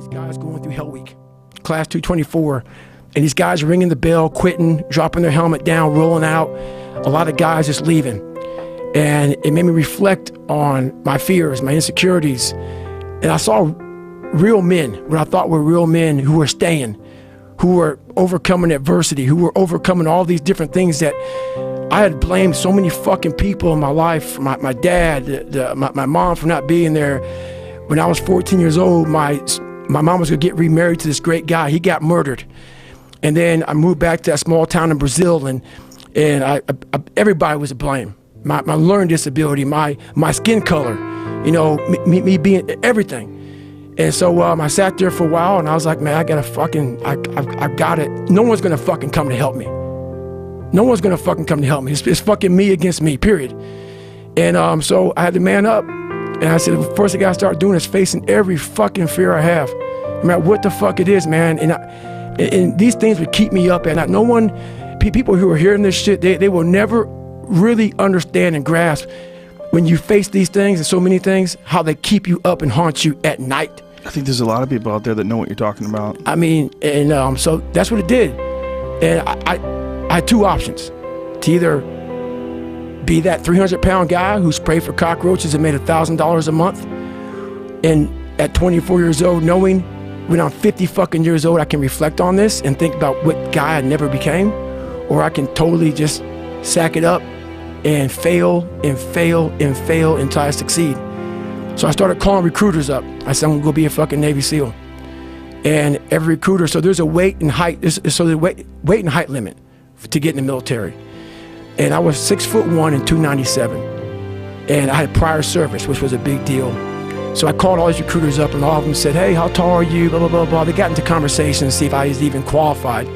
guys going through Hell Week, class 224, and these guys ringing the bell, quitting, dropping their helmet down, rolling out. A lot of guys just leaving. And it made me reflect on my fears, my insecurities. And I saw real men, what I thought were real men, who were staying, who were overcoming adversity, who were overcoming all these different things that I had blamed so many fucking people in my life, my dad, my mom for not being there. When I was 14 years old, my mom was gonna get remarried to this great guy. He got murdered. And then I moved back to that small town in Brazil, and I everybody was to blame. My learning disability, my skin color, you know, me being everything. And so I sat there for a while, and I was like, man, I got it. No one's gonna fucking come to help me. No one's gonna fucking come to help me. It's fucking me against me, period. And so I had to man up, and I said, the first thing I gotta start doing is facing every fucking fear I have, no matter what the fuck it is, man. And these things would keep me up at night. No one, people who are hearing this shit, they will never really understand and grasp when you face these things and so many things, how they keep you up and haunt you at night. I think there's a lot of people out there that know what you're talking about. I mean, and so that's what it did. And I had two options: to either be that 300-pound guy who sprayed for cockroaches and made $1,000 a month, and at 24 years old, knowing when I'm 50 fucking years old, I can reflect on this and think about what guy I never became, or I can totally just sack it up and fail and fail and fail until I succeed. So I started calling recruiters up. I said, I'm gonna go be a fucking Navy SEAL. And every recruiter, so there's a weight and height, so the weight and height limit to get in the military. And I was 6'1" and 297. And I had prior service, which was a big deal. So I called all these recruiters up, and all of them said, hey, how tall are you, blah, blah, blah, blah. They got into conversation to see if I was even qualified.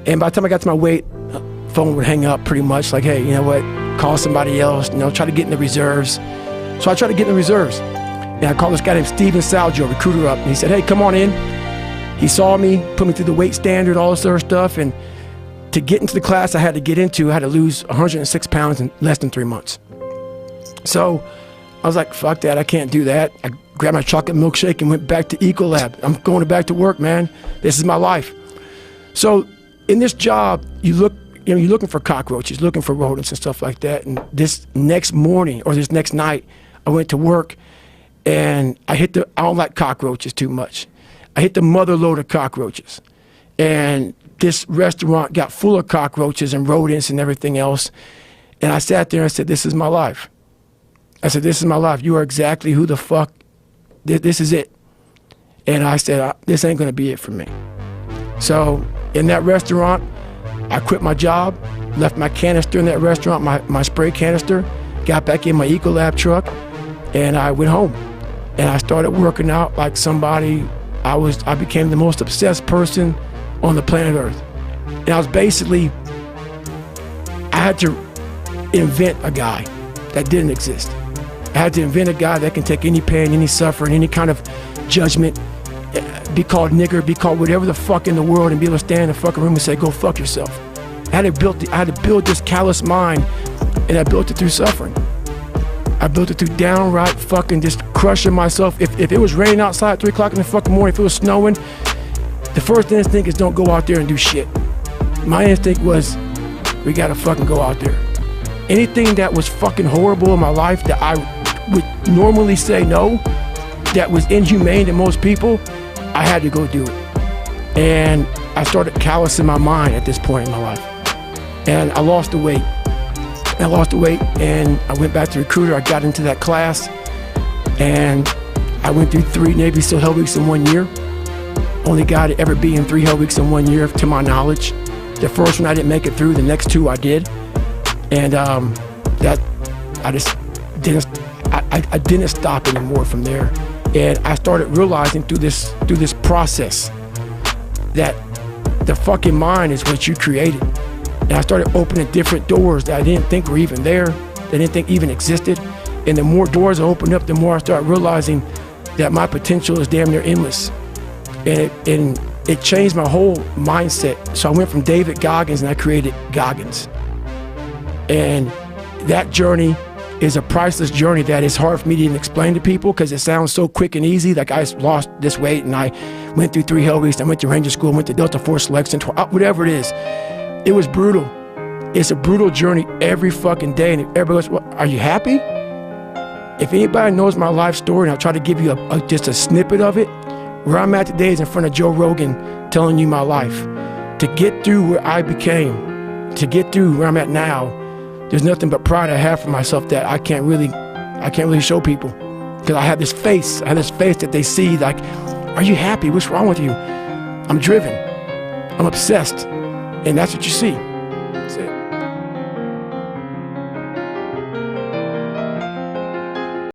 And by the time I got to my weight, phone would hang up pretty much, like, hey, you know what, call somebody else, you know, try to get in the reserves. So I tried to get in the reserves. And I called this guy named Steven Salgio, recruiter, up, and he said, hey, come on in. He saw me, put me through the weight standard, all this other stuff, and to get into the class I had to get into, I had to lose 106 pounds in less than 3 months. So I was like, fuck that, I can't do that. I grabbed my chocolate milkshake and went back to Ecolab. I'm going back to work, man. This is my life. So in this job, you're looking for cockroaches, looking for rodents and stuff like that. And this next morning, or this next night, I went to work, and I don't like cockroaches too much. I hit the mother load of cockroaches. And this restaurant got full of cockroaches and rodents and everything else. And I sat there and I said, this is my life. I said, this is my life. You are exactly who the fuck, this is it. And I said, this ain't gonna be it for me. So in that restaurant, I quit my job, left my canister in that restaurant, my spray canister, got back in my Ecolab truck, and I went home. And I started working out like somebody. I became the most obsessed person on the planet Earth. And I was basically, I had to invent a guy that didn't exist. I had to invent a guy that can take any pain, any suffering, any kind of judgment, be called nigger, be called whatever the fuck in the world, and be able to stand in the fucking room and say, go fuck yourself. I had to build this callous mind, and I built it through suffering. I built it through downright fucking just crushing myself. If it was raining outside at 3 o'clock in the fucking morning, if it was snowing, the first instinct is don't go out there and do shit. My instinct was, we gotta fucking go out there. Anything that was fucking horrible in my life that I would normally say no, that was inhumane to most people, I had to go do it. And I started callousing my mind at this point in my life. And I lost the weight. And I went back to recruiter. I got into that class, and I went through 3 Navy SEAL Hell Weeks in 1 year. Only guy to ever be in 3 Hell Weeks in 1 year, to my knowledge. The first one I didn't make it through. The next 2 I did, and that I just didn't stop anymore from there. And I started realizing through this process that the fucking mind is what you created. And I started opening different doors that I didn't think were even there, that I didn't think even existed. And the more doors I opened up, the more I started realizing that my potential is damn near endless. And it changed my whole mindset. So I went from David Goggins, and I created Goggins. And that journey is a priceless journey that is hard for me to even explain to people because it sounds so quick and easy. Like I lost this weight and I went through 3 hell weeks. I went to Ranger School, went to Delta Force selection, whatever it is. It was brutal. It's a brutal journey every fucking day. And everybody goes, well, are you happy? If anybody knows my life story, and I'll try to give you just a snippet of it, where I'm at today is in front of Joe Rogan telling you my life. To get through where I became, to get through where I'm at now, there's nothing but pride I have for myself that I can't really show people. Because I have this face that they see like, are you happy? What's wrong with you? I'm driven, I'm obsessed, and that's what you see. That's it.